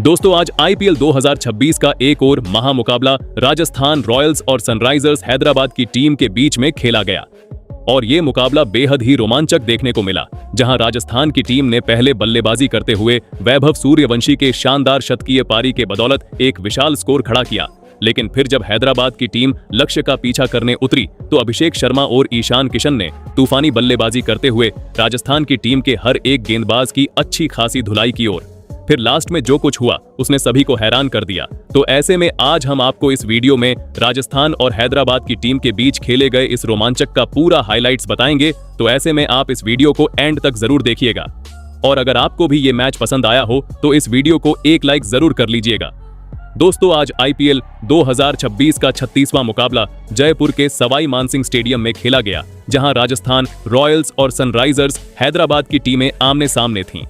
दोस्तों आज आईपीएल 2026 का एक और महामुकाबला राजस्थान रॉयल्स और सनराइजर्स हैदराबाद की टीम के बीच में खेला गया और ये मुकाबला बेहद ही रोमांचक देखने को मिला, जहां राजस्थान की टीम ने पहले बल्लेबाजी करते हुए वैभव सूर्यवंशी के शानदार शतकीय पारी के बदौलत एक विशाल स्कोर खड़ा किया। लेकिन फिर जब हैदराबाद की टीम लक्ष्य का पीछा करने उतरी तो अभिषेक शर्मा और ईशान किशन ने तूफानी बल्लेबाजी करते हुए राजस्थान की टीम के हर एक गेंदबाज की अच्छी खासी धुलाई की और फिर लास्ट में जो कुछ हुआ उसने सभी को हैरान कर दिया। तो ऐसे में आज हम आपको इस वीडियो में राजस्थान और हैदराबाद की टीम के बीच खेले गए इस रोमांचक का पूरा हाइलाइट्स बताएंगे। तो ऐसे में आप इस वीडियो को एंड तक जरूर देखिएगा और अगर आपको भी ये मैच पसंद आया हो तो इस वीडियो को एक लाइक जरूर कर लीजिएगा। दोस्तों आज आईपीएल 2026 का 36वां मुकाबला जयपुर के सवाई मानसिंह स्टेडियम में खेला गया, जहां राजस्थान रॉयल्स और सनराइजर्स हैदराबाद की टीमें आमने सामने थीं।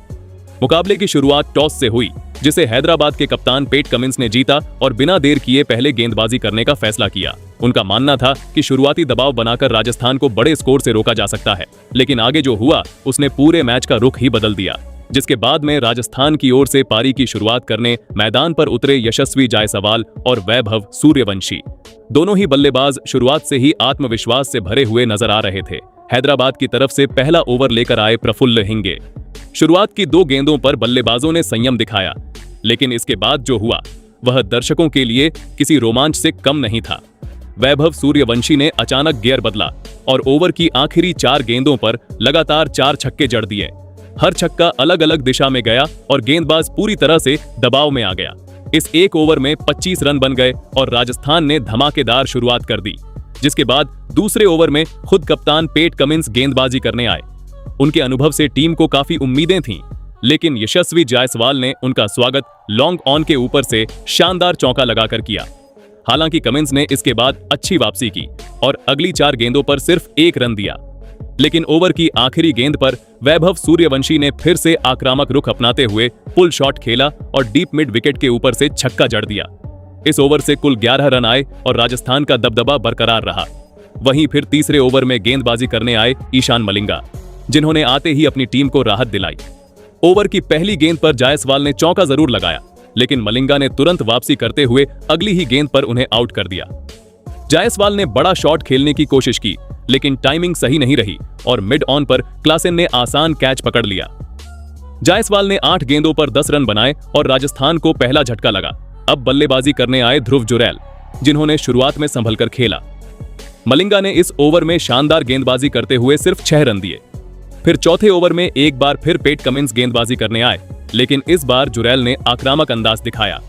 मुकाबले की शुरुआत टॉस से हुई, जिसे हैदराबाद के कप्तान पेट कमिंस ने जीता और बिना देर किए पहले गेंदबाजी करने का फैसला किया। उनका मानना था कि शुरुआती दबाव बनाकर राजस्थान को बड़े स्कोर से रोका जा सकता है, लेकिन आगे जो हुआ उसने पूरे मैच का रुख ही बदल दिया, जिसके बाद में राजस्थान की ओर से पारी की शुरुआत करने मैदान पर उतरे यशस्वी जायसवाल और वैभव सूर्यवंशी। दोनों ही बल्लेबाज शुरुआत से ही आत्मविश्वास से भरे हुए नजर आ रहे थे। हैदराबाद की तरफ से पहला ओवर लेकर आए प्रफुल्ल हिंगे। शुरुआत की 2 गेंदों पर बल्लेबाजों ने संयम दिखाया, लेकिन इसके बाद जो हुआ वह दर्शकों के लिए किसी रोमांच से कम नहीं था। वैभव सूर्यवंशी ने अचानक गियर बदला और ओवर की आखिरी 4 गेंदों पर लगातार 4 छक्के जड़ दिए। हर छक्का अलग अलग दिशा में गया और गेंदबाज पूरी तरह से दबाव में आ गया। इस एक ओवर में 25 रन बन गए और राजस्थान ने धमाकेदार शुरुआत कर दी, जिसके बाद दूसरे ओवर में खुद कप्तान पेट कमिंस गेंदबाजी करने आए। उनके अनुभव से टीम को काफी उम्मीदें थीं, लेकिन यशस्वी जायसवाल ने उनका स्वागत लॉन्ग ऑन के ऊपर से शानदार चौका लगाकर किया। हालांकि कमिंस ने इसके बाद अच्छी वापसी की और अगली 4 गेंदों पर सिर्फ 1 रन दिया, लेकिन ओवर की आखिरी गेंद पर वैभव सूर्यवंशी ने फिर से आक्रामक रुख अपनाते हुए पुल शॉट खेला और डीप मिड विकेट के ऊपर से छक्का जड़ दिया। इस ओवर से कुल 11 रन आए और राजस्थान का दबदबा बरकरार रहा। वहीं फिर तीसरे ओवर में गेंदबाजी करने आए ईशान मलिंगा, जिन्होंने आते ही अपनी टीम को राहत दिलाई। ओवर की पहली गेंद पर जायसवाल ने चौका जरूर लगाया, लेकिन मलिंगा ने तुरंत वापसी करते हुए अगली ही गेंद पर उन्हें आउट कर दिया। जायसवाल ने बड़ा शॉट खेलने की कोशिश की, लेकिन टाइमिंग सही नहीं रही और मिड ऑन पर क्लासेन ने आसान कैच पकड़ लिया। जायसवाल ने 8 गेंदों पर 10 रन बनाए और राजस्थान को पहला झटका लगा। अब बल्लेबाजी करने आए ध्रुव जुरैल, जिन्होंने शुरुआत में संभलकर खेला। मलिंगा ने इस ओवर में शानदार गेंदबाजी करते हुए सिर्फ 6 रन दिए। फिर चौथे ओवर में एक बार फिर पेट कमिंस गेंदबाजी करने आए, लेकिन इस बार जुरैल ने आक्रामक अंदाज दिखाया।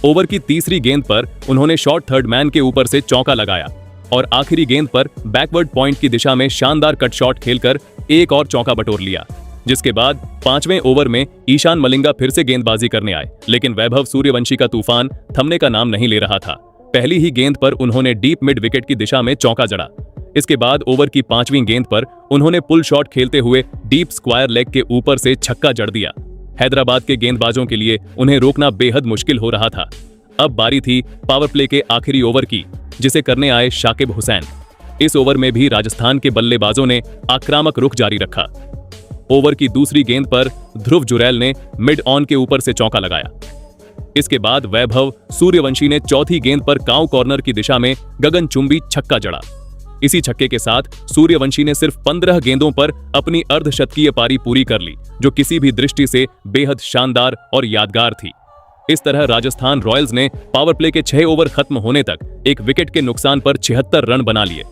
ओवर की तीसरी गेंद पर उन्होंने शॉर्ट थर्ड मैन के ऊपर से चौका लगाया और आखिरी गेंद पर बैकवर्ड पॉइंट की दिशा में शानदार कट शॉट खेलकर एक और चौका बटोर लिया। जिसके बाद 5वें ओवर में ईशान मलिंगा फिर से गेंदबाजी करने आए, लेकिन वैभव सूर्यवंशी का तूफान थमने का नाम नहीं ले रहा था। पहली ही गेंद पर उन्होंने डीप मिड विकेट की दिशा में चौका जड़ा। इसके बाद ओवर की 5वीं गेंद पर उन्होंने पुल शॉट खेलते हुए डीप स्क्वायर लेग के ऊपर से छक्का जड़ दिया। हैदराबाद के गेंदबाजों के लिए उन्हें रोकना बेहद मुश्किल हो रहा था। अब बारी थी पावर प्ले के आखिरी ओवर की, जिसे करने आए शाकिब हुसैन। इस ओवर में भी राजस्थान के बल्लेबाजों ने आक्रामक रुख जारी रखा। ओवर की दूसरी गेंद पर ध्रुव जुरैल ने मिड ऑन के ऊपर से चौका लगाया। इसके बाद वैभव सूर्यवंशी ने चौथी गेंद पर काउ कॉर्नर की दिशा में गगनचुंबी छक्का जड़ा। इसी छक्के के साथ सूर्यवंशी ने सिर्फ 15 गेंदों पर अपनी अर्धशतकीय पारी पूरी कर ली, जो किसी भी दृष्टि से बेहद शानदार और यादगार थी। इस तरह राजस्थान रॉयल्स ने पावर प्ले के 6 ओवर खत्म होने तक एक विकेट के नुकसान पर 76 रन बना लिए।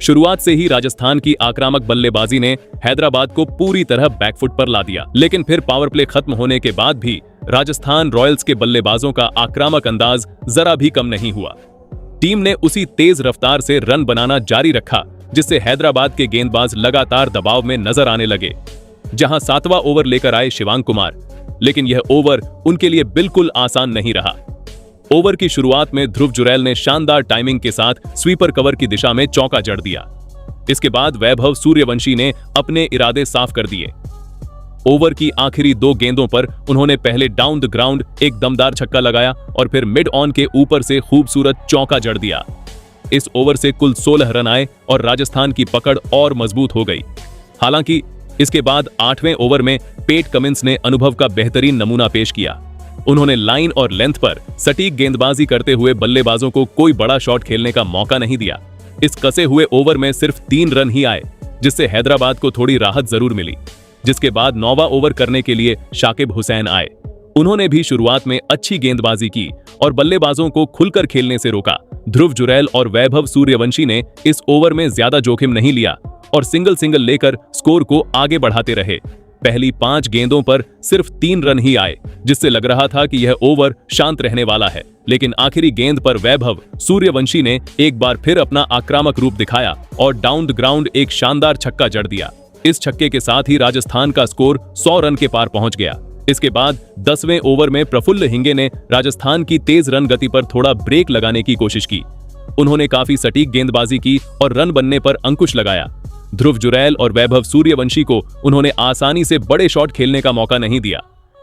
शुरुआत से ही राजस्थान की आक्रामक बल्लेबाजी ने हैदराबाद को पूरी तरह बैकफुट पर ला दिया, लेकिन फिर पावर प्ले खत्म होने के बाद भी राजस्थान रॉयल्स के बल्लेबाजों का आक्रामक अंदाज जरा भी कम नहीं हुआ। टीम ने उसी तेज रफ्तार से रन बनाना जारी रखा, जिससे हैदराबाद के गेंदबाज लगातार दबाव में नजर आने लगे। जहां 7वां ओवर लेकर आए शिवांग कुमार, लेकिन यह ओवर उनके लिए बिल्कुल आसान नहीं रहा। ओवर की शुरुआत में ध्रुव जुरैल ने शानदार टाइमिंग के साथ स्वीपर कवर की दिशा में चौका जड़ दिया। इसके बाद वैभव सूर्यवंशी ने अपने इरादे साफ कर दिए। ओवर की आखिरी 2 गेंदों पर उन्होंने पहले डाउन द ग्राउंड एक दमदार छक्का लगाया और फिर मिड ऑन के ऊपर से खूबसूरत चौका जड़ दिया। इस ओवर से कुल 16 रन आए और राजस्थान की पकड़ और मजबूत हो गई। हालांकि इसके बाद 8वें ओवर में पेट कमिंस ने अनुभव का बेहतरीन नमूना पेश किया। उन्होंने लाइन और लेंथ पर सटीक गेंदबाजी करते हुए बल्लेबाजों को कोई बड़ा शॉट खेलने का मौका नहीं दिया। इस कसे हुए ओवर में सिर्फ 3 रन ही आए, जिससे हैदराबाद को थोड़ी राहत जरूर मिली। जिसके बाद 9वां ओवर करने के लिए शाकिब हुसैन आए। उन्होंने भी शुरुआत में अच्छी गेंदबाजी की और बल्लेबाजों को खुलकर खेलने से रोका। ध्रुव जुरैल और वैभव सूर्यवंशी ने इस ओवर में ज्यादा जोखिम नहीं लिया और सिंगल लेकर स्कोर को आगे बढ़ाते रहे। पहली 5 गेंदों पर सिर्फ 3 रन ही आए, जिससे लग रहा था कि यह ओवर शांत रहने वाला है। लेकिन आखिरी गेंद पर वैभव सूर्यवंशी ने एक बार फिर अपना आक्रामक रूप दिखाया और डाउन द ग्राउंड एक शानदार छक्का जड़ दिया। इस छक्के के साथ ही राजस्थान का स्कोर 100 रन के पार पहुंच गया। इसके बाद 10वें ओवर में प्रफुल्ल हिंगे ने राजस्थान की तेज रन गति पर थोड़ा ब्रेक लगाने की कोशिश की। उन्होंने काफी सटीक गेंदबाजी की और रन बनने पर अंकुश लगाया। ध्रुव जुरैल और वैभव सूर्यवंशी को उन्होंने आसानी से बड़े शॉट खेलने का मौका नहीं दिया।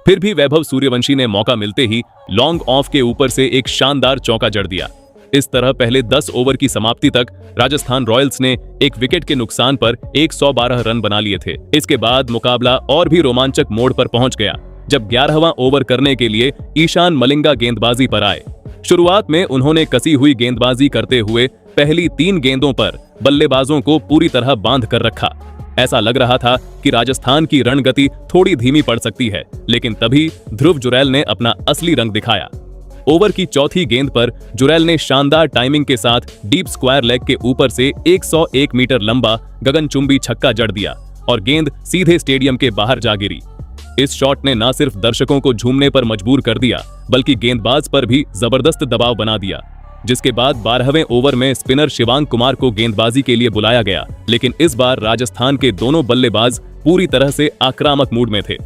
फिर भी वैभव सूर्यवंशी ने मौका मिलते ही लॉन्ग ऑफ के ऊपर से एक शानदार चौका जड़ दिया। इस तरह पहले 10 ओवर की समाप्ति तक राजस्थान रॉयल्स ने एक विकेट के नुकसान पर 112 रन बना लिए थे। इसके बाद मुकाबला और भी रोमांचक मोड़ पर पहुंच गया, जब 11वां ओवर करने के लिए ईशान मलिंगा गेंदबाजी पर आए। शुरुआत में उन्होंने कसी हुई गेंदबाजी करते हुए पहली 3 गेंदों पर बल्लेबाजों को पूरी तरह बांध कर रखा। ऐसा लग रहा था कि राजस्थान की रणगति थोड़ी धीमी पड़ सकती है, लेकिन तभी ध्रुव जुरैल ने अपना असली रंग दिखाया। ओवर की चौथी गेंद पर जुरैल ने शानदार टाइमिंग के साथ डीप स्क्वायर लेग के ऊपर से 101 मीटर लंबा गगनचुंबी छक्का जड़ दिया और गेंद सीधे स्टेडियम के बाहर जा गिरी। इस शॉट ने न सिर्फ दर्शकों को झूमने पर मजबूर कर दिया, बल्कि गेंदबाज पर भी जबरदस्त दबाव बना दिया। जिसके बाद 12वें ओवर में स्पिनर शिवांग कुमार को गेंदबाजी के लिए बुलाया गया, लेकिन इस बार राजस्थान के दोनों बल्लेबाज पूरी तरह से आक्रामक मूड में थे।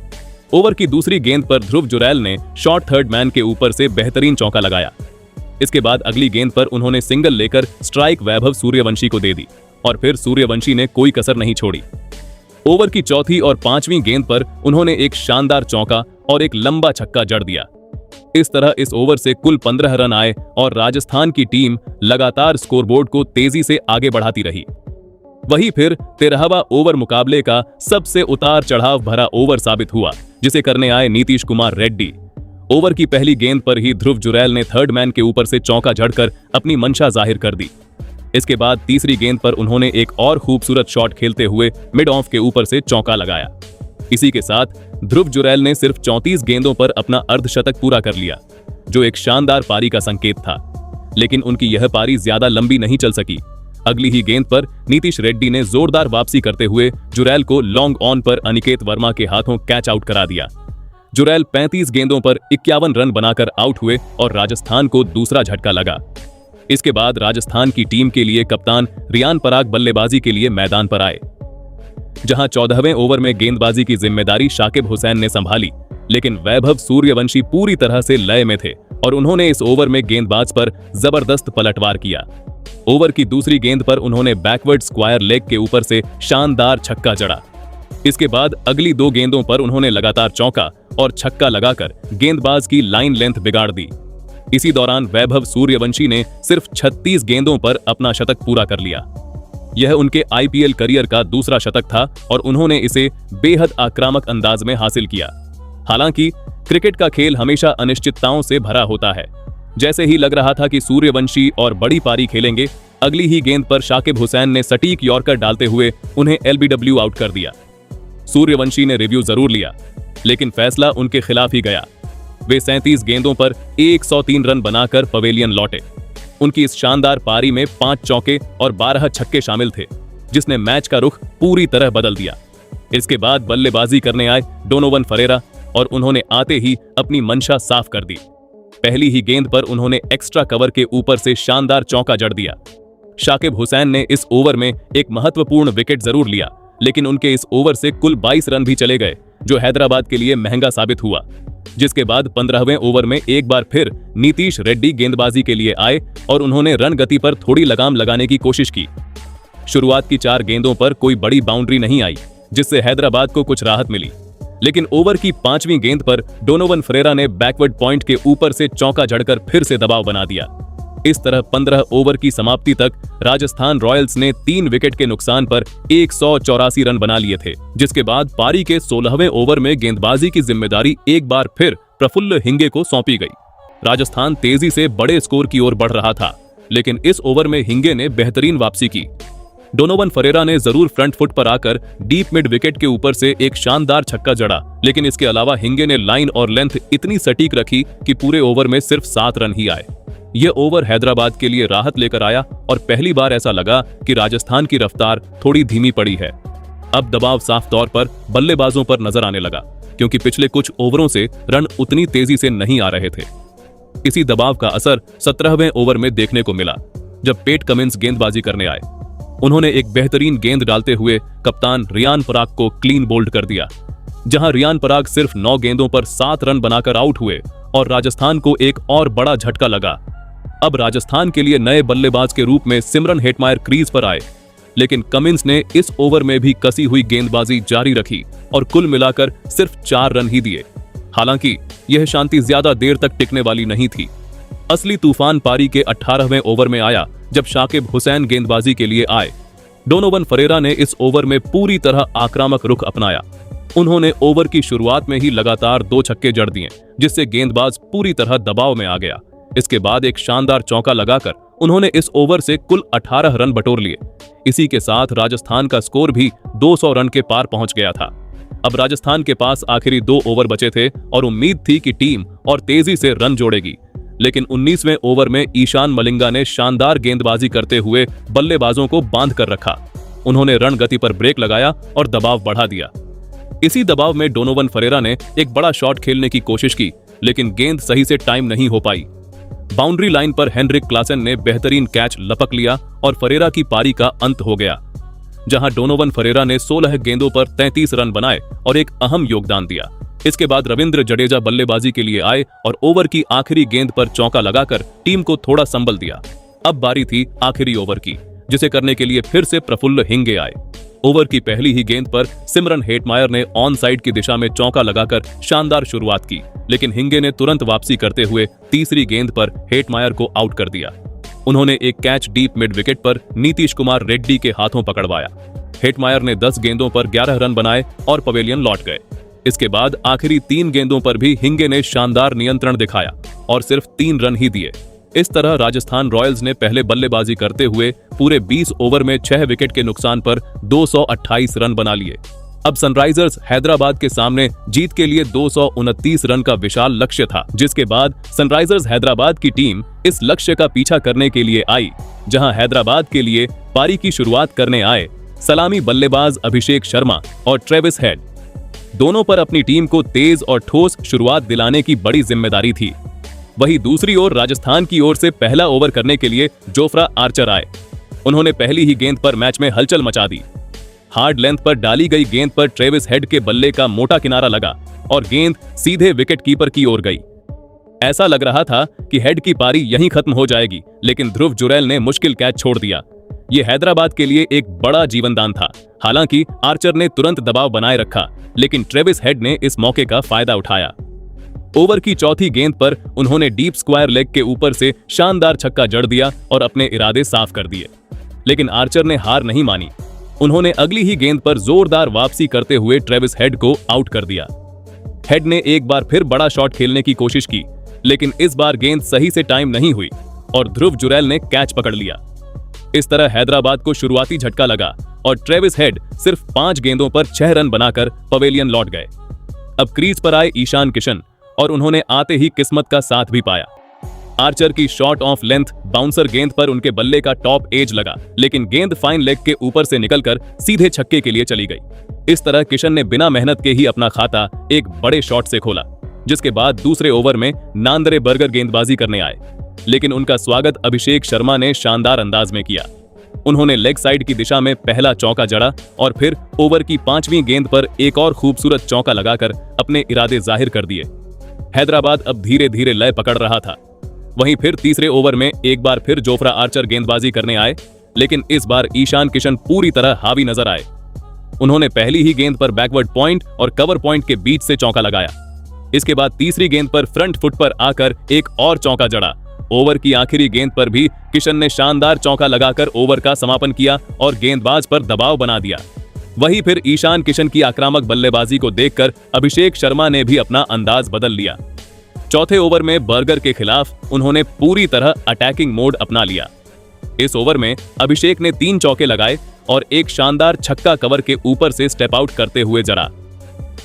ओवर की दूसरी गेंद पर ध्रुव जुरैल ने शॉर्ट थर्ड मैन के ऊपर से बेहतरीन चौका लगाया। इसके बाद अगली गेंद पर उन्होंने सिंगल लेकर स्ट्राइक वैभव सूर्यवंशी को दे दी और फिर सूर्यवंशी ने कोई कसर नहीं छोड़ी। ओवर की चौथी और 5वीं गेंद पर उन्होंने एक शानदार चौका और एक लंबा छक्का जड़ दिया। इस तरह इस ओवर से कुल 15 रन आए और राजस्थान की टीम लगातार स्कोरबोर्ड को तेजी से आगे बढ़ाती रही। वही फिर 13वां ओवर मुकाबले का सबसे उतार चढ़ाव भरा ओवर साबित हुआ, जिसे करने आए नीतीश कुमार रेड्डी। ओवर की पहली गेंद पर ही ध्रुव जुरैल ने थर्ड मैन के ऊपर से चौका जड़कर अपनी मंशा जाहिर कर दी। इसके बाद तीसरी गेंद पर उन्होंने एक और खूबसूरत शॉट खेलते हुए मिड ऑफ के ऊपर से चौका लगाया। इसी के साथ ध्रुव जुरैल ने सिर्फ 34 गेंदों पर अपना अर्धशतक पूरा कर लिया, जो एक शानदार पारी का संकेत था। लेकिन उनकी यह पारी ज्यादा लंबी नहीं चल सकी। अगली ही गेंद पर नीतीश रेड्डी ने जोरदार वापसी करते हुए जुरैल को लॉन्ग ऑन पर अनिकेत वर्मा के हाथों कैच आउट करा दिया। जुरैल 35 गेंदों पर 51 रन बनाकर आउट हुए और राजस्थान को दूसरा झटका लगा। इसके बाद राजस्थान की टीम के लिए कप्तान रियान पराग बल्लेबाजी के लिए मैदान पर आए, जहां 14वें ओवर में गेंदबाजी की जिम्मेदारी शाकिब हुसैन ने संभाली। लेकिन वैभव सूर्यवंशी पूरी तरह से लय में थे और उन्होंने इस ओवर में गेंदबाज पर जबरदस्त पलटवार किया। ओवर की दूसरी गेंद पर उन्होंने बैकवर्ड स्क्वायर लेग के ऊपर से शानदार छक्का जड़ा। इसके बाद अगली 2 गेंदों पर उन्होंने लगातार चौका और छक्का लगाकर गेंदबाज की लाइन लेंथ बिगाड़ दी। इसी दौरान वैभव सूर्यवंशी ने सिर्फ 36 गेंदों पर अपना शतक पूरा कर लिया। यह उनके आईपीएल करियर का दूसरा शतक था और उन्होंने इसे बेहद आक्रामक अंदाज में हासिल किया। हालांकि क्रिकेट का खेल हमेशा अनिश्चितताओं से भरा होता है। जैसे ही लग रहा था कि सूर्यवंशी और बड़ी पारी खेलेंगे, अगली ही गेंद पर शाकिब हुसैन ने सटीक यॉर्कर डालते हुए उन्हें एलबीडब्ल्यू आउट कर दिया। सूर्यवंशी ने रिव्यू जरूर लिया, लेकिन फैसला उनके खिलाफ ही गया। वे 37 गेंदों पर 103 रन बनाकर पवेलियन लौटे। उनकी इस शानदार पारी में 5 चौके और 12 छक्के शामिल थे, जिसने मैच का रुख पूरी तरह बदल दिया। इसके बाद बल्लेबाजी करने आए डोनोवन फरेरा और उन्होंने आते ही अपनी मंशा साफ कर दी। पहली ही गेंद पर उन्होंने एक्स्ट्रा कवर के ऊपर से शानदार चौका जड़ दिया। शाकिब हुसैन ने इस ओवर में एक महत्वपूर्ण विकेट जरूर लिया, लेकिन उनके इस ओवर से कुल 22 रन भी चले गए, जो हैदराबाद के लिए महंगा साबित हुआ। जिसके बाद 15वें ओवर में एक बार फिर नीतीश रेड्डी गेंदबाजी के लिए आए और उन्होंने रन गति पर थोड़ी लगाम लगाने की कोशिश की। शुरुआत की 4 गेंदों पर कोई बड़ी बाउंड्री नहीं आई, जिससे हैदराबाद को कुछ राहत मिली। लेकिन ओवर की 5वीं गेंद पर डोनोवन फरेरा ने बैकवर्ड पॉइंट के ऊपर से चौका जड़कर फिर से दबाव बना दिया। इस तरह 15 ओवर की समाप्ति तक राजस्थान रॉयल्स ने 3 विकेट के नुकसान पर 184 रन बना लिए थे। जिसके बाद पारी के 16वें ओवर में गेंदबाजी की जिम्मेदारी एक बार फिर प्रफुल्ल हिंगे को सौंपी गई। राजस्थान तेजी से बड़े स्कोर की ओर बढ़ रहा था, लेकिन इस ओवर में हिंगे ने बेहतरीन वापसी की। डोनोवन फरेरा ने जरूर फ्रंट फुट पर आकर डीप मिड विकेट के ऊपर से एक शानदार छक्का जड़ा, लेकिन इसके अलावा हिंगे ने लाइन और लेंथ इतनी सटीक रखी कि पूरे ओवर में सिर्फ 7 रन ही आए। यह ओवर हैदराबाद के लिए राहत लेकर आया और पहली बार ऐसा लगा कि राजस्थान की रफ्तार थोड़ी धीमी पड़ी है। अब दबाव साफ तौर पर बल्लेबाजों पर नजर आने लगा, क्योंकि पिछले कुछ ओवरों से रन उतनी तेजी से नहीं आ रहे थे। इसी दबाव का असर 17वें ओवर में देखने को मिला, जब पेट कमिंस गेंदबाजी करने आए। उन्होंने एक बेहतरीन गेंद डालते हुए कप्तान रियान पराग को क्लीन बोल्ड कर दिया, जहां रियान पराग सिर्फ 9 गेंदों पर 7 रन बनाकर आउट हुए और राजस्थान को एक और बड़ा झटका लगा। अब राजस्थान के लिए नए बल्लेबाज के रूप में सिमरन हेटमायर क्रीज पर आए, लेकिन कमिंस ने इस ओवर में भी कसी हुई गेंदबाजी जारी रखी और कुल मिलाकर सिर्फ 4 रन ही दिए। हालांकि यह शांति ज्यादा देर तक टिकने वाली नहीं थी। असली तूफान पारी के 18वें ओवर में आया, जब शाकिब हुसैन गेंदबाजी के लिए आए। डोनोवन फरेरा ने इस ओवर में पूरी तरह आक्रामक रुख अपनाया। उन्होंने ओवर की शुरुआत में ही लगातार 2 छक्के जड़ दिए, जिससे गेंदबाज पूरी तरह दबाव में आ गया। इसके बाद एक शानदार चौका लगाकर उन्होंने इस ओवर से कुल 18 रन बटोर लिए। इसी के साथ राजस्थान का स्कोर भी 200 रन के पार पहुंच गया था। अब राजस्थान के पास आखिरी 2 ओवर बचे थे और उम्मीद थी कि टीम और तेजी से रन जोड़ेगी, लेकिन 19वें ओवर में ईशान मलिंगा ने शानदार गेंदबाजी करते हुए बल्लेबाजों को बांध कर रखा। उन्होंने रन गति पर ब्रेक लगाया और दबाव बढ़ा दिया। इसी दबाव में डोनोवन फरेरा ने एक बड़ा शॉट खेलने की कोशिश की, लेकिन गेंद सही से टाइम नहीं हो पाई। बाउंड्री लाइन पर हेनरिक क्लासन ने बेहतरीन कैच लपक लिया और फरेरा की पारी का अंत हो गया, जहां डोनोवन फरेरा ने 16 गेंदों पर 33 रन बनाए और एक अहम योगदान दिया। इसके बाद रविंद्र जडेजा बल्लेबाजी के लिए आए और ओवर की आखिरी गेंद पर चौका लगाकर टीम को थोड़ा संबल दिया। अब बारी थी आखिरी ओवर की, जिसे करने के लिए फिर से प्रफुल्ल हिंगे आए। ओवर की पहली ही गेंद पर सिमरन हेटमायर ने ऑन साइड की दिशा में चौका लगाकर शानदार शुरुआत की, लेकिन हिंगे ने तुरंत वापसी करते हुए तीसरी गेंद पर हेटमायर को आउट कर दिया। उन्होंने एक कैच डीप मिड विकेट पर नीतीश कुमार रेड्डी के हाथों पकड़वाया। हेटमायर ने 10 गेंदों पर 11 रन बनाए और पवेलियन लौट गए। इसके बाद आखिरी 3 गेंदों पर भी हिंगे ने शानदार नियंत्रण दिखाया और सिर्फ 3 रन ही दिए। इस तरह राजस्थान रॉयल्स ने पहले बल्लेबाजी करते हुए पूरे 20 ओवर में 6 विकेट के नुकसान पर 228 रन बना लिए। अब सनराइजर्स हैदराबाद के सामने जीत के लिए 229 रन का विशाल लक्ष्य था, जिसके बाद सनराइजर्स हैदराबाद की टीम इस लक्ष्य का पीछा करने के लिए आई, जहां हैदराबाद के लिए पारी की शुरुआत करने आए सलामी बल्लेबाज अभिषेक शर्मा और ट्रेविस हेड। दोनों पर अपनी टीम को तेज और ठोस शुरुआत दिलाने की बड़ी जिम्मेदारी थी। वहीं दूसरी ओर राजस्थान की ओर से पहला ओवर करने के लिए जोफ्रा आर्चर आए। उन्होंने पहली ही गेंद पर मैच में हलचल मचा दी। हार्ड लेंथ पर डाली गई गेंद पर ट्रेविस हेड के बल्ले का मोटा किनारा लगा और गेंद सीधे विकेट कीपर की ओर गई। ऐसा लग रहा था कि हेड की पारी यहीं खत्म हो जाएगी, लेकिन ध्रुव जुरैल ने मुश्किल कैच छोड़ दिया। ये हैदराबाद के लिए एक बड़ा जीवनदान था। हालांकि आर्चर ने तुरंत दबाव बनाए रखा, लेकिन ट्रेविस हेड ने इस मौके का फायदा उठाया। ओवर की चौथी गेंद पर उन्होंने डीप स्क्वायर लेग के ऊपर से शानदार छक्का जड़ दिया और अपने इरादे साफ कर दिए, लेकिन आर्चर ने हार नहीं मानी। उन्होंने अगली ही गेंद पर जोरदार वापसी करते हुए ट्रेविस हेड को आउट कर दिया। हेड ने एक बार फिर बड़ा शॉट खेलने की कोशिश की, लेकिन इस बार गेंद सही से टाइम नहीं हुई और ध्रुव जुरैल ने कैच पकड़ लिया। इस तरह हैदराबाद को शुरुआती झटका लगा और ट्रेविस हेड सिर्फ 5 गेंदों पर 6 रन बनाकर पवेलियन लौट गए। अब क्रीज पर आए ईशान किशन और उन्होंने आते ही किस्मत का साथ भी पाया। आर्चर की शॉट ऑफ लेंथ बाउंसर गेंद पर उनके बल्ले का टॉप एज लगा, लेकिन गेंद फाइन लेग के ऊपर से निकलकर सीधे छक्के के लिए चली गई। इस तरह किशन ने बिना मेहनत के ही अपना खाता एक बड़े शॉट से खोला, जिसके बाद दूसरे ओवर में नांदरे बर्गर गेंदबाजी करने आए, लेकिन उनका स्वागत अभिषेक शर्मा ने शानदार अंदाज में किया। उन्होंने लेग साइड की दिशा में पहला चौका जड़ा और फिर ओवर की 5वीं गेंद पर एक और खूबसूरत चौका लगाकर अपने इरादे जाहिर कर दिए। हैदराबाद अब धीरे धीरे लय पकड़ रहा था। वहीं फिर तीसरे ओवर में एक बार फिर जोफ्रा आर्चर गेंदबाजी करने आए, लेकिन इस बार ईशान किशन पूरी तरह हावी नजर आए। उन्होंने पहली ही गेंद पर बैकवर्ड पॉइंट और कवर पॉइंट के बीच से चौका लगाया। इसके बाद तीसरी गेंद पर फ्रंट फुट पर आकर एक और चौका जड़ा। ओवर की आखिरी गेंद पर भी किशन ने शानदार चौका लगाकर ओवर का समापन किया और गेंदबाज पर दबाव बना दिया। वहीं फिर ईशान किशन की आक्रामक बल्लेबाजी को देखकर अभिषेक शर्मा ने भी अपना अंदाज बदल लिया। चौथे ओवर में बर्गर के खिलाफ उन्होंने पूरी तरह अटैकिंग मोड अपना लिया। इस ओवर में अभिषेक ने 3 चौके लगाए और एक शानदार छक्का कवर के ऊपर से स्टेप आउट करते हुए जड़ा।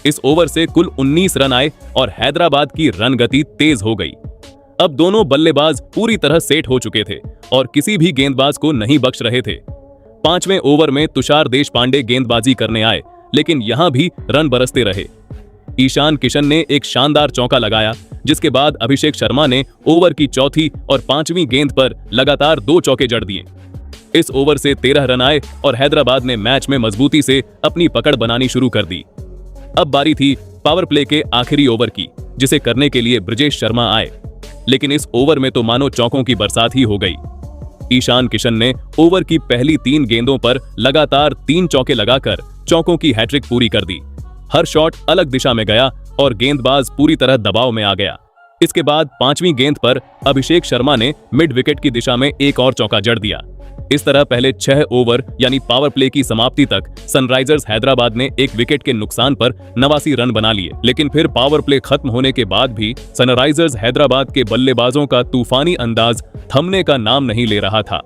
इस ओवर से कुल 19 रन आए और हैदराबाद की रन गति तेज हो गई। अब दोनों बल्लेबाज पूरी तरह सेट हो चुके थे और किसी भी गेंदबाज को नहीं बख्श रहे थे। 5वें ओवर में तुषार देशपांडे गेंदबाजी करने आए, लेकिन यहां भी रन बरसते रहे। ईशान किशन ने एक शानदार चौका लगाया, जिसके बाद अभिषेक शर्मा ने ओवर की चौथी और 5वीं गेंद पर लगातार 2 चौके जड़ दिए। इस ओवर से 13 रन आए और हैदराबाद ने मैच में मजबूती से अपनी पकड़ बनानी शुरू कर दी। अब बारी थी पावर प्ले के आखिरी ओवर की, जिसे करने के लिए ब्रजेश शर्मा आए, लेकिन इस ओवर में तो मानो चौकों की बरसात ही हो गई। ईशान किशन ने ओवर की पहली 3 गेंदों पर लगातार 3 चौके लगाकर चौकों की हैट्रिक पूरी कर दी। हर शॉट अलग दिशा में गया और गेंदबाज पूरी तरह दबाव में आ गया। इसके बाद 5वीं गेंद पर अभिषेक शर्मा ने मिड विकेट की दिशा में एक और चौका जड़ दिया। इस तरह पहले 6 ओवर यानी पावर प्ले की समाप्ति तक सनराइजर्स हैदराबाद ने 1 विकेट के नुकसान पर 89 रन बना लिए, लेकिन फिर पावर प्ले खत्म होने के बाद भी सनराइजर्स हैदराबाद के बल्लेबाजों का तूफानी अंदाज थमने का नाम नहीं ले रहा था।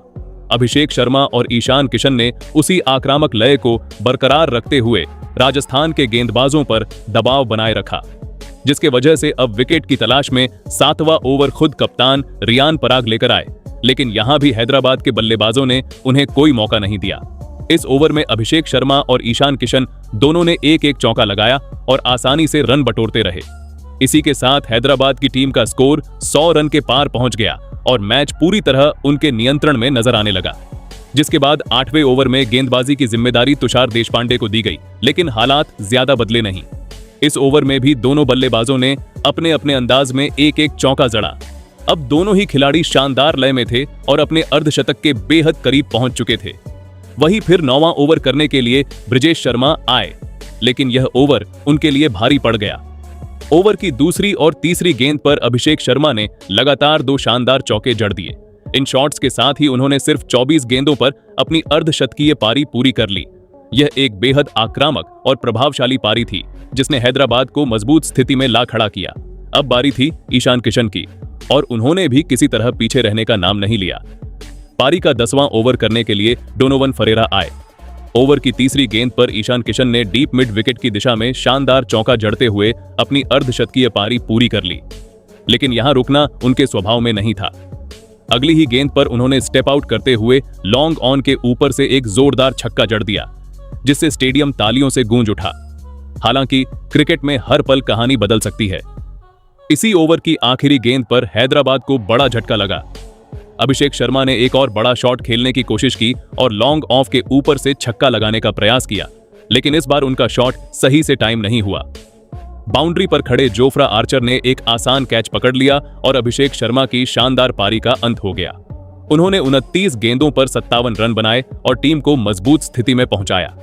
अभिषेक शर्मा और ईशान किशन ने उसी आक्रामक लय को बरकरार रखते हुए राजस्थान के गेंदबाजों पर दबाव बनाए रखा, जिसके वजह से अब विकेट की तलाश में 7वां ओवर खुद कप्तान रियान पराग लेकर आए, लेकिन यहां भी हैदराबाद के बल्लेबाजों ने उन्हें कोई मौका नहीं दिया। इस ओवर में अभिषेक शर्मा और ईशान किशन दोनों ने एक चौका लगाया और आसानी से रन बटोरते रहे। इसी के साथ हैदराबाद की टीम का स्कोर 100 रन के पार पहुंच गया और मैच पूरी तरह उनके नियंत्रण में नजर आने लगा। जिसके बाद 8वें ओवर में गेंदबाजी की जिम्मेदारी तुषार देशपांडे को दी गई, लेकिन हालात ज्यादा बदले नहीं। इस ओवर में भी दोनों बल्लेबाजों ने अपने अपने अंदाज में एक चौका जड़ा। अब दोनों ही खिलाड़ी शानदार लय में थे और अपने अर्धशतक के बेहद करीब पहुंच चुके थे। वहीं फिर 9वां ओवर करने के लिए ब्रजेश शर्मा आए, लेकिन यह ओवर उनके लिए भारी पड़ गया। ओवर की दूसरी और तीसरी गेंद पर अभिषेक शर्मा ने लगातार 2 शानदार चौके जड़ दिए। इन शॉट्स के साथ ही उन्होंने सिर्फ 24 गेंदों पर अपनी अर्धशतकीय पारी पूरी कर ली। यह एक बेहद आक्रामक और प्रभावशाली पारी थी, जिसने हैदराबाद को मजबूत स्थिति में ला खड़ा किया। अब बारी थी ईशान किशन की और उन्होंने भी किसी तरह पीछे रहने का नाम नहीं लिया। पारी का 10वां ओवर करने के लिए डोनोवन फरेरा आए। ओवर की तीसरी गेंद पर ईशान किशन ने डीप मिड विकेट की दिशा में शानदार चौका जड़ते हुए अपनी अर्धशतकीय पारी पूरी कर ली, लेकिन यहां रुकना उनके स्वभाव में नहीं था। अगली ही गेंद पर उन्होंने स्टेप आउट करते हुए लॉन्ग ऑन के ऊपर से एक जोरदार छक्का जड़ दिया, जिससे स्टेडियम तालियों से गूंज उठा। हालांकि क्रिकेट में हर पल कहानी बदल सकती है। इसी ओवर की आखिरी गेंद पर हैदराबाद को बड़ा झटका लगा। अभिषेक शर्मा ने एक और बड़ा शॉट खेलने की कोशिश की और लॉन्ग ऑफ के ऊपर से छक्का लगाने का प्रयास किया, लेकिन इस बार उनका शॉट सही से टाइम नहीं हुआ। बाउंड्री पर खड़े जोफ्रा आर्चर ने एक आसान कैच पकड़ लिया और अभिषेक शर्मा की शानदार पारी का अंत हो गया। उन्होंने 29 गेंदों पर 57 रन बनाए और टीम को मजबूत स्थिति में पहुंचाया।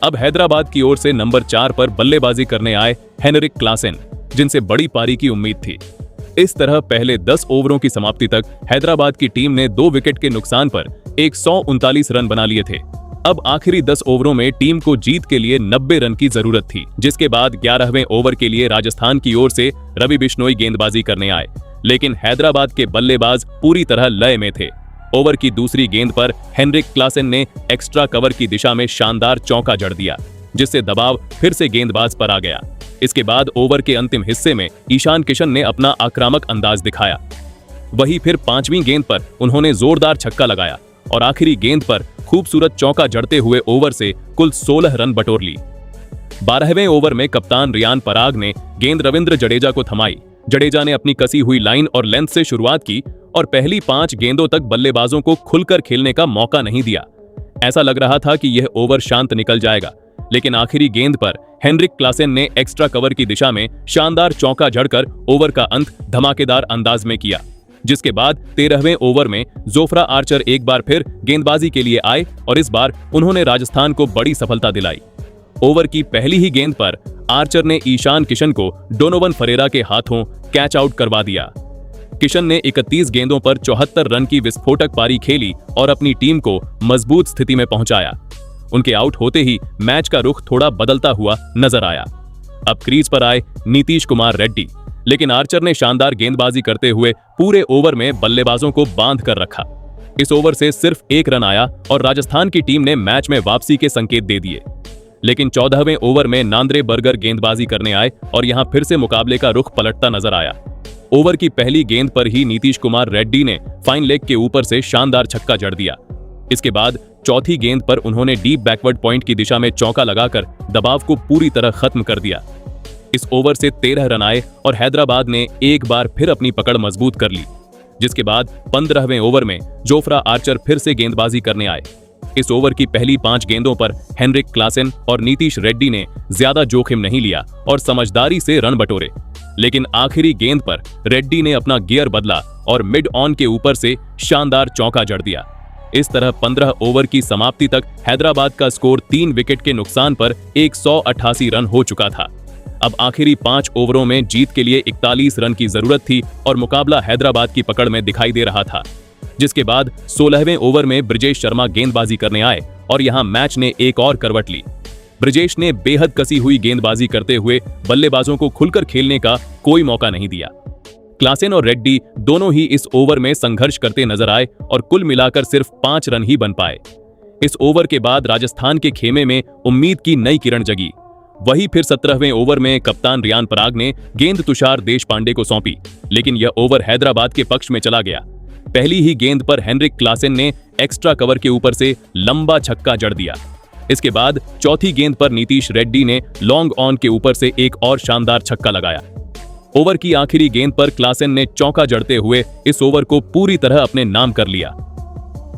अब हैदराबाद की ओर से नंबर 4 पर बल्लेबाजी करने आए हेनरिक क्लासेन, जिनसे बड़ी पारी की उम्मीद थी। इस तरह पहले 10 ओवरों की समाप्ति तक हैदराबाद की टीम ने 2 विकेट के नुकसान पर 139 रन बना लिए थे। अब आखिरी 10 ओवरों में टीम को जीत के लिए 90 रन की जरूरत थी, जिसके बाद 11वें ओवर के लिए राजस्थान की ओर से रवि बिश्नोई गेंदबाजी करने आए, लेकिन हैदराबाद के बल्लेबाज पूरी तरह लय में थे। ओवर की दूसरी गेंद पर हेनरिक क्लासेन ने एक्स्ट्रा कवर की दिशा में शानदार चौका जड़ दिया, जिससे दबाव फिर से गेंदबाज पर आ गया। इसके बाद ओवर के अंतिम हिस्से में ईशान किशन ने अपना आक्रामक अंदाज दिखाया। वहीं फिर 5वीं गेंद पर उन्होंने जोरदार छक्का लगाया और आखिरी गेंद पर खूबसूरत चौका जड़ते हुए ओवर से कुल 16 रन बटोर ली। 12वें ओवर में कप्तान रियान पराग ने गेंद रविंद्र जडेजा को थमाई। जडेजा ने अपनी कसी हुई लाइन और लेंथ से शुरुआत की और पहली 5 गेंदों तक बल्लेबाजों को खुलकर खेलने का मौका नहीं दिया। ऐसा लग रहा था कि यह ओवर शांत निकल जाएगा, लेकिन आखिरी गेंद पर हेनरिक क्लासेन ने एक्स्ट्रा कवर की दिशा में शानदार चौका जड़कर ओवर का अंत धमाकेदार अंदाज में किया, जिसके बाद 13वें ओवर में जोफ्रा आर्चर एक बार फिर गेंदबाजी के लिए आए और इस बार उन्होंने राजस्थान को बड़ी सफलता दिलाई। ओवर की पहली ही गेंद पर आर्चर ने ईशान किशन को डोनोवन फरेरा के हाथों कैच आउट करवा दिया। किशन ने 31 गेंदों पर 74 रन की विस्फोटक पारी खेली और अपनी टीम को मजबूत स्थिति में पहुंचाया। उनके आउट होते ही मैच का रुख थोड़ा बदलता हुआ नजर आया। अब क्रीज पर आए नीतीश कुमार रेड्डी। लेकिन आर्चर ने शानदार गेंदबाजी करते हुए पूरे ओवर में बल्लेबाजों को बांध कर रखा। इस ओवर से सिर्फ 1 रन आया और राजस्थान की टीम ने मैच में वापसी के संकेत दे दिए। लेकिन 14वें ओवर में नांद्रे बर्गर गेंदबाजी करने आए और यहां फिर से मुकाबले का रुख पलटता नजर आया। ओवर की पहली गेंद पर ही नीतीश कुमार रेड्डी ने फाइन लेग के ऊपर से शानदार छक्का जड़ दिया। इसके बाद चौथी गेंद पर उन्होंने डीप बैकवर्ड पॉइंट की दिशा में चौका लगाकर दबाव को पूरी तरह खत्म कर दिया। इस ओवर से 13 रन आए और हैदराबाद ने एक बार फिर अपनी पकड़ मजबूत कर ली, जिसके बाद 15वें ओवर में जोफ्रा आर्चर फिर से गेंदबाजी करने आए। इस ओवर की पहली 5 गेंदों पर हेनरिक क्लासेन और नीतीश रेड्डी ने ज्यादा जोखिम नहीं लिया और समझदारी से रन बटोरे। लेकिन आखिरी गेंद पर रेड्डी ने अपना गियर बदला और मिड ऑन के ऊपर से शानदार चौका जड़ दिया। इस तरह 15 ओवर की समाप्ति तक हैदराबाद का स्कोर 3 विकेट के नुकसान पर 188 रन हो चुका था। अब आखिरी 5 ओवरों में जीत के लिए 41 रन की जरूरत थी और मुकाबला हैदराबाद की पकड़ में दिखाई दे रहा था। जिसके बाद 16वें ओवर में ब्रिजेश शर्मा गेंदबाजी करने आए और यहां मैच ने एक और करवट ली। ब्रिजेश ने बेहद कसी हुई गेंदबाजी करते हुए बल्लेबाजों को खुलकर खेलने का कोई मौका नहीं दिया। क्लासेन और रेड्डी दोनों ही इस ओवर में संघर्ष करते नजर आए और कुल मिलाकर सिर्फ 5 रन ही बन पाए। इस ओवर के बाद राजस्थान के खेमे में उम्मीद की नई किरण जगी। वही फिर 17वें ओवर में कप्तान रियान पराग ने गेंद तुषार देशपांडे को सौंपी, लेकिन यह ओवर हैदराबाद के पक्ष में चला गया। पहली ही गेंद पर हेनरिक क्लासेन ने एक्स्ट्रा कवर के ऊपर से लंबा छक्का जड़ दिया। इसके बाद चौथी गेंद पर नीतीश रेड्डी ने लॉन्ग ऑन के ऊपर से एक और शानदार छक्का लगाया। ओवर की आखिरी गेंद पर क्लासेन ने चौका जड़ते हुए इस ओवर को पूरी तरह अपने नाम कर लिया।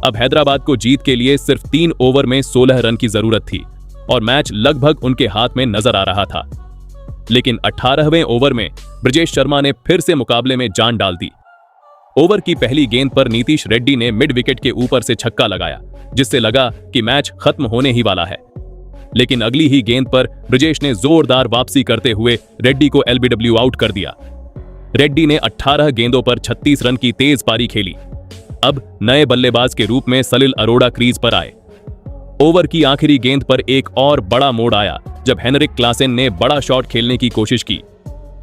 अब हैदराबाद को जीत के लिए सिर्फ 3 ओवर में 16 रन की जरूरत थी और मैच लगभग उनके हाथ में नजर आ रहा था। लेकिन 18वें ओवर में ब्रिजेश शर्मा ने फिर से मुकाबले में जान डाल दी। ओवर की पहली गेंद पर नीतीश रेड्डी ने मिड विकेट के ऊपर से छक्का लगाया, जिससे लगा कि मैच खत्म होने ही वाला है। लेकिन अगली ही गेंद पर ब्रिजेश ने जोरदार वापसी करते हुए रेड्डी को एलबीडब्ल्यू आउट कर दिया। रेड्डी ने 18 गेंदों पर 36 रन की तेज पारी खेली। अब नए बल्लेबाज के रूप में सलिल अरोड़ा क्रीज पर आए। ओवर की आखिरी गेंद पर एक और बड़ा मोड़ आया जब हेनरिक क्लासेन ने बड़ा शॉट खेलने की कोशिश की,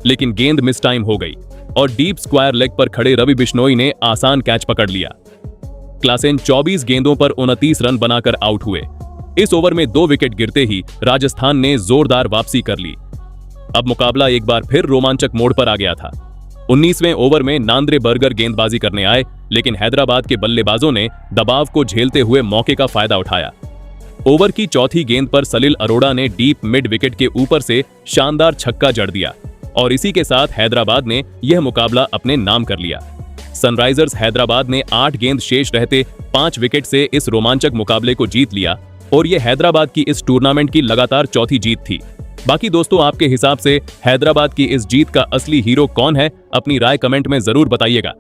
लेकिन गेंद मिस टाइम हो गई और डीप स्क्वायर लेग पर खड़े रवि बिश्नोई ने आसान कैच पकड़ लिया। क्लासेन 24 गेंदों पर 29 रन बनाकर आउट हुए। इस ओवर में 2 विकेट गिरते ही राजस्थान ने जोरदार वापसी कर ली। अब मुकाबला एक बार फिर रोमांचक मोड़ पर आ गया था। 19वें ओवर में नांद्रे बर्गर गेंदबाजी करने आए, लेकिन हैदराबाद के बल्लेबाजों ने दबाव को झेलते हुए मौके का फायदा उठाया। ओवर की चौथी गेंद पर सलिल अरोड़ा ने डीप मिड विकेट के ऊपर से शानदार छक्का जड़ दिया और इसी के साथ हैदराबाद ने यह मुकाबला अपने नाम कर लिया। सनराइजर्स हैदराबाद ने 8 गेंद शेष रहते 5 विकेट से इस रोमांचक मुकाबले को जीत लिया और यह हैदराबाद की इस टूर्नामेंट की लगातार चौथी जीत थी। बाकी दोस्तों, आपके हिसाब से हैदराबाद की इस जीत का असली हीरो कौन है? अपनी राय कमेंट में जरूर बताइएगा।